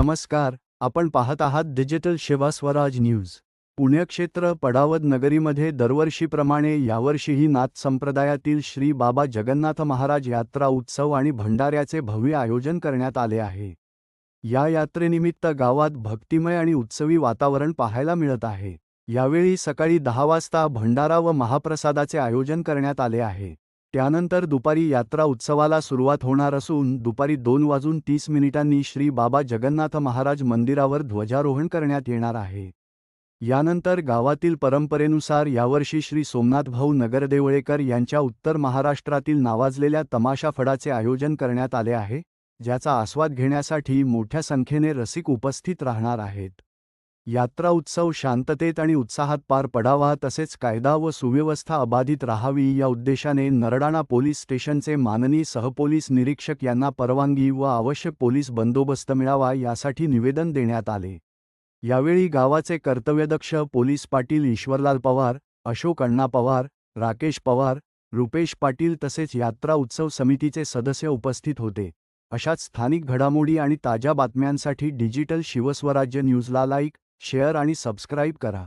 नमस्कार, आपण पाहत आहात डिजिटल सेवा स्वराज न्यूज। पुण्यक्षेत्र पडावद नगरीमध्ये दरवर्षीप्रमाणे यावर्षीही नाथ संप्रदायातील श्री बाबा जगन्नाथ महाराज यात्रा उत्सव आणि भंडाऱ्याचे भव्य आयोजन करण्यात आले आहे। या यात्रेनिमित्त गावात भक्तिमय आणि उत्सवी वातावरण पाहायला मिळत आहे। यावेळी सकाळी 10 वाजता भंडारा व महाप्रसादाचे आयोजन करण्यात आले आहे। त्यानंतर दुपारी यात्रा उत्सवाला सुरुवात होणार असून दुपारी 2:30 श्री बाबा जगन्नाथ महाराज मंदिरावर ध्वजारोहण करण्यात येणार आहे। यानंतर गावातील परंपरेनुसार यावर्षी श्री सोमनाथ भाऊ नगरदेवळेकर यांच्या उत्तर महाराष्ट्रातील नावाजलेल्या तमाशा फडाचे आयोजन करण्यात आले आहे, ज्याचा आस्वाद घेण्यासाठी मोठ्या संख्येने रसिक उपस्थित राहणार आहेत। यात्रा उत्सव शांततेत आणि उत्साहात पार पडावा तसेच कायदा व सुव्यवस्था अबाधित राहावी या उद्देशाने नरडाणा पोलीस स्टेशनचे माननीय सहपोलीस निरीक्षक यांना परवानगी व आवश्यक पोलीस बंदोबस्त मिळावा यासाठी निवेदन देण्यात आले। यावेळी गावाचे कर्तव्यदक्ष पोलीस पाटील ईश्वरलाल पवार, अशोक अण्णा पवार, राकेश पवार, रुपेश पाटील तसेच यात्रा उत्सव समितीचे सदस्य उपस्थित होते। अशाच स्थानिक घडामोडी आणि ताज्या बातम्यांसाठी डिजिटल शिवस्वराज्य न्यूजला लाईक, शेअर आणि सबस्क्राईब करा।